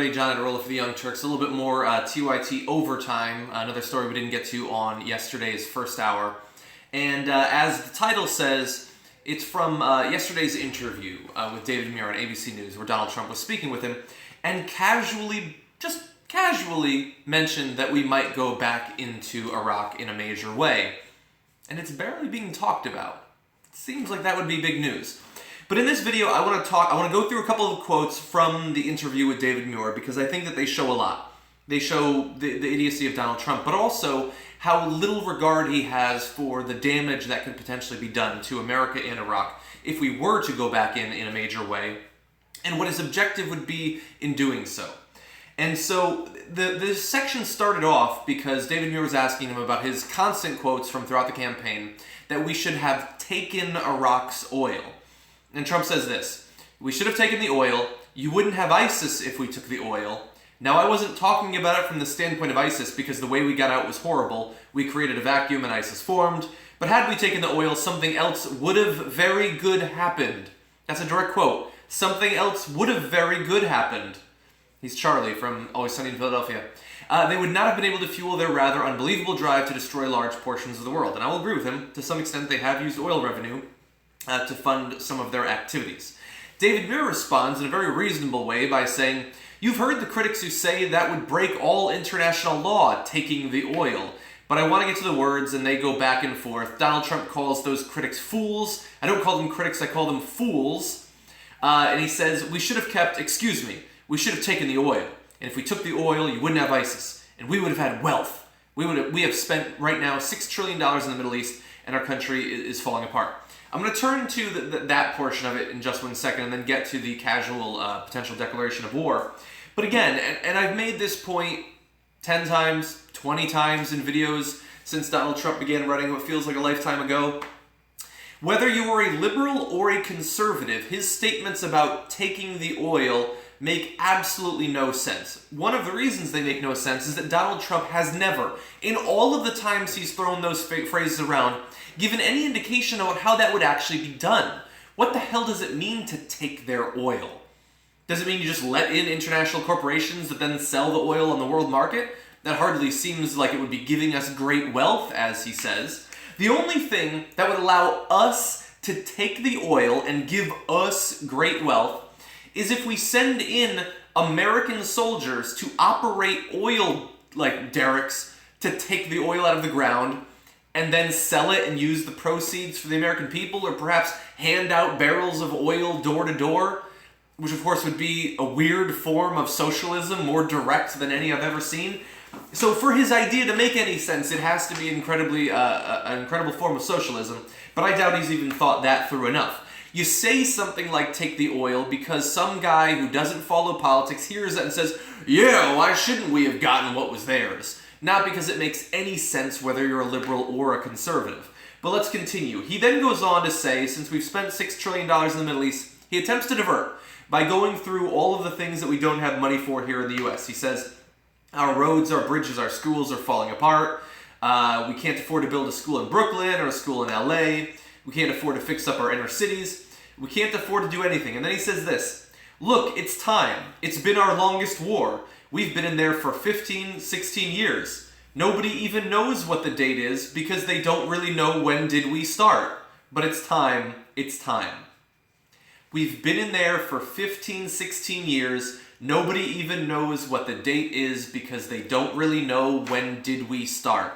everybody, John Earl for the Young Turks. A little bit more TYT overtime, another story we didn't get to on yesterday's first hour. And as the title says, it's from yesterday's interview with David Muir on ABC News, where Donald Trump was speaking with him, and just casually mentioned that we might go back into Iraq in a major way. And it's barely being talked about. It seems like that would be big news. But in this video, I want to go through a couple of quotes from the interview with David Muir, because I think that they show a lot. They show the idiocy of Donald Trump, but also how little regard he has for the damage that could potentially be done to America in Iraq if we were to go back in a major way, and what his objective would be in doing so. And so this section started off because David Muir was asking him about his constant quotes from throughout the campaign that we should have taken Iraq's oil. And Trump says this: "We should have taken the oil. You wouldn't have ISIS if we took the oil. Now, I wasn't talking about it from the standpoint of ISIS because the way we got out was horrible. We created a vacuum and ISIS formed. But had we taken the oil, something else would have very good happened." That's a direct quote. Something else would have very good happened. He's Charlie from Always Sunny in Philadelphia. They would not have been able to fuel their rather unbelievable drive to destroy large portions of the world. And I will agree with him. To some extent, they have used oil revenue to fund some of their activities. David Muir responds in a very reasonable way by saying, "You've heard the critics who say that would break all international law, taking the oil. But I want to get to the words," and they go back and forth. Donald Trump calls those critics fools. I don't call them critics, I call them fools. And he says, we should have taken the oil. And if we took the oil, you wouldn't have ISIS. And we would have had wealth. We have spent right now $6 trillion in the Middle East, and our country is falling apart. I'm going to turn to that portion of it in just one second and then get to the casual potential declaration of war. But again, and I've made this point 10 times, 20 times in videos since Donald Trump began running what feels like a lifetime ago. Whether you are a liberal or a conservative, his statements about taking the oil make absolutely no sense. One of the reasons they make no sense is that Donald Trump has never, in all of the times he's thrown those phrases around, given any indication about how that would actually be done. What the hell does it mean to take their oil? Does it mean you just let in international corporations that then sell the oil on the world market? That hardly seems like it would be giving us great wealth, as he says. The only thing that would allow us to take the oil and give us great wealth is if we send in American soldiers to operate oil derricks to take the oil out of the ground and then sell it and use the proceeds for the American people, or perhaps hand out barrels of oil door to door, which of course would be a weird form of socialism, more direct than any I've ever seen. So for his idea to make any sense, it has to be an incredible form of socialism, but I doubt he's even thought that through enough. You say something like take the oil because some guy who doesn't follow politics hears that and says, yeah, why shouldn't we have gotten what was theirs? Not because it makes any sense whether you're a liberal or a conservative. But let's continue. He then goes on to say, since we've spent $6 trillion in the Middle East, he attempts to divert by going through all of the things that we don't have money for here in the U.S. He says, our roads, our bridges, our schools are falling apart. We can't afford to build a school in Brooklyn or a school in L.A. We can't afford to fix up our inner cities. We can't afford to do anything. And then he says this: look, it's time. It's been our longest war. We've been in there for 15, 16 years. Nobody even knows what the date is because they don't really know when did we start. But it's time. It's time. We've been in there for 15, 16 years. Nobody even knows what the date is because they don't really know when did we start.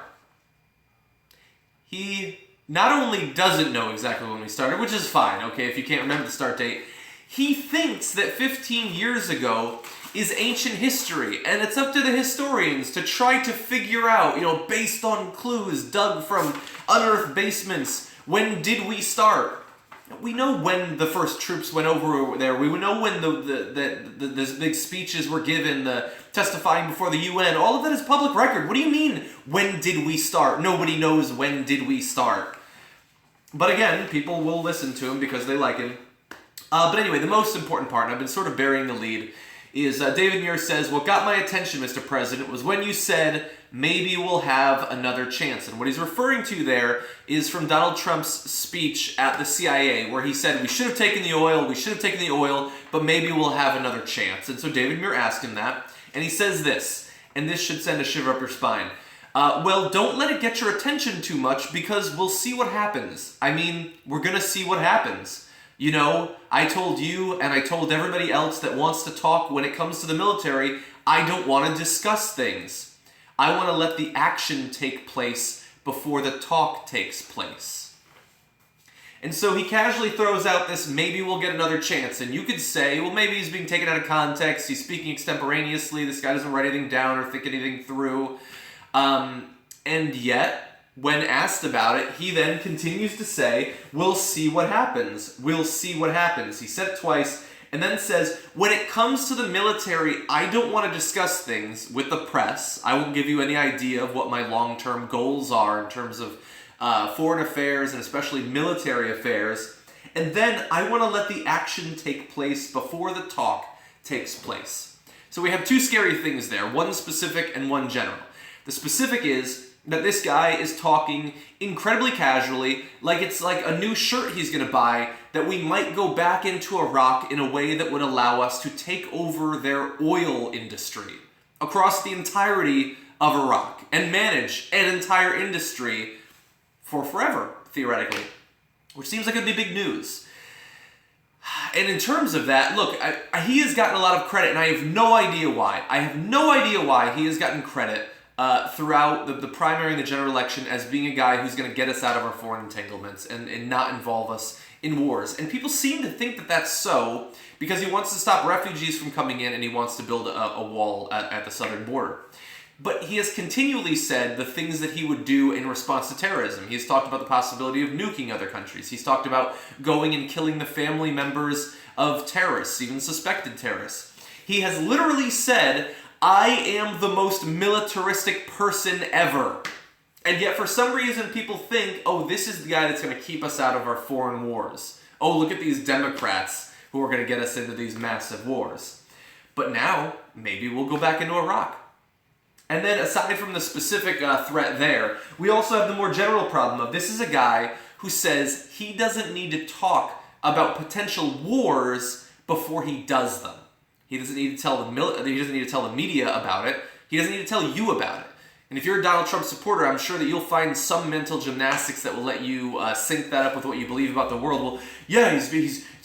He not only doesn't know exactly when we started, which is fine, okay, if you can't remember the start date, he thinks that 15 years ago is ancient history, and it's up to the historians to try to figure out, based on clues dug from unearthed basements, when did we start? We know when the first troops went over there. We know when the big speeches were given, the testifying before the UN. All of that is public record. What do you mean, when did we start? Nobody knows when did we start. But again, people will listen to him because they like him. But anyway, the most important part, and I've been sort of burying the lead, is David Muir says, "What got my attention, Mr. President, was when you said, maybe we'll have another chance." And what he's referring to there is from Donald Trump's speech at the CIA, where he said, we should have taken the oil, but maybe we'll have another chance. And so David Muir asked him that, and he says this, and this should send a shiver up your spine. Well, don't let it get your attention too much, because we'll see what happens. I mean, we're going to see what happens. You know, I told you, and I told everybody else that wants to talk when it comes to the military, I don't want to discuss things. I want to let the action take place before the talk takes place. And so he casually throws out this, maybe we'll get another chance. And you could say, well, maybe he's being taken out of context. He's speaking extemporaneously. This guy doesn't write anything down or think anything through. And yet, when asked about it, he then continues to say, we'll see what happens. We'll see what happens. He said it twice, and then says, when it comes to the military, I don't want to discuss things with the press. I won't give you any idea of what my long-term goals are in terms of foreign affairs and especially military affairs. And then I want to let the action take place before the talk takes place. So we have two scary things there, one specific and one general. The specific is that this guy is talking incredibly casually, like it's like a new shirt he's going to buy, that we might go back into Iraq in a way that would allow us to take over their oil industry across the entirety of Iraq and manage an entire industry for forever, theoretically, which seems like it'd be big news. And in terms of that, look, he has gotten a lot of credit, and I have no idea why. I have no idea why he has gotten credit throughout the primary and the general election as being a guy who's going to get us out of our foreign entanglements and not involve us in wars. And people seem to think that that's so because he wants to stop refugees from coming in and he wants to build a wall at the southern border. But he has continually said the things that he would do in response to terrorism. He's talked about the possibility of nuking other countries. He's talked about going and killing the family members of terrorists, even suspected terrorists. He has literally said, I am the most militaristic person ever. And yet for some reason people think, oh, this is the guy that's going to keep us out of our foreign wars. Oh, look at these Democrats who are going to get us into these massive wars. But now, maybe we'll go back into Iraq. And then aside from the specific threat there, we also have the more general problem of this is a guy who says he doesn't need to talk about potential wars before he does them. He doesn't need to tell the media about it. He doesn't need to tell you about it. And if you're a Donald Trump supporter, I'm sure that you'll find some mental gymnastics that will let you sync that up with what you believe about the world. Well, yeah, it's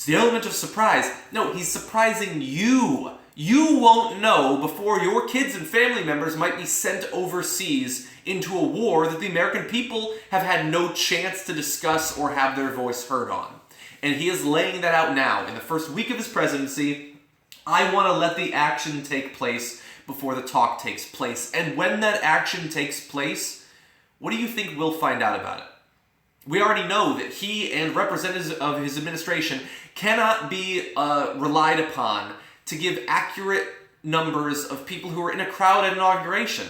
the element of surprise. No, he's surprising you. You won't know before your kids and family members might be sent overseas into a war that the American people have had no chance to discuss or have their voice heard on. And he is laying that out now. In the first week of his presidency, I want to let the action take place before the talk takes place. And when that action takes place, what do you think we'll find out about it? We already know that he and representatives of his administration cannot be relied upon to give accurate numbers of people who are in a crowd at inauguration.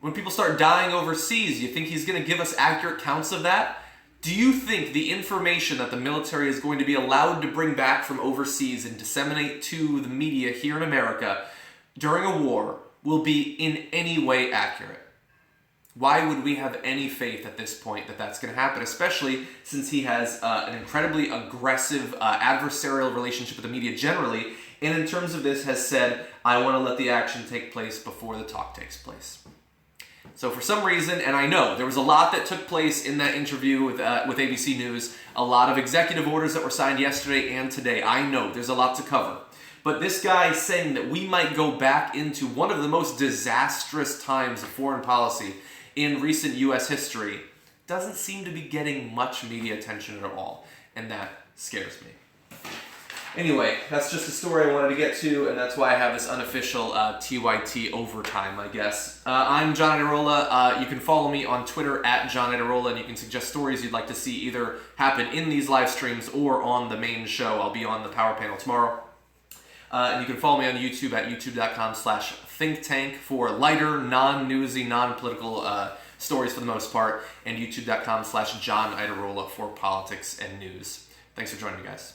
When people start dying overseas, you think he's going to give us accurate counts of that? Do you think the information that the military is going to be allowed to bring back from overseas and disseminate to the media here in America during a war will be in any way accurate? Why would we have any faith at this point that that's going to happen, especially since he has an incredibly aggressive adversarial relationship with the media generally, and in terms of this has said, I want to let the action take place before the talk takes place. So for some reason, and I know there was a lot that took place in that interview with ABC News, a lot of executive orders that were signed yesterday and today. I know there's a lot to cover. But this guy saying that we might go back into one of the most disastrous times of foreign policy in recent U.S. history doesn't seem to be getting much media attention at all. And that scares me. Anyway, that's just a story I wanted to get to, and that's why I have this unofficial TYT overtime, I guess. I'm John Idarola. You can follow me on Twitter at John Idarola, and you can suggest stories you'd like to see either happen in these live streams or on the main show. I'll be on the Power Panel tomorrow. And you can follow me on YouTube at youtube.com/thinktank for lighter, non-newsy, non-political stories for the most part, and youtube.com/John Idarola for politics and news. Thanks for joining me, guys.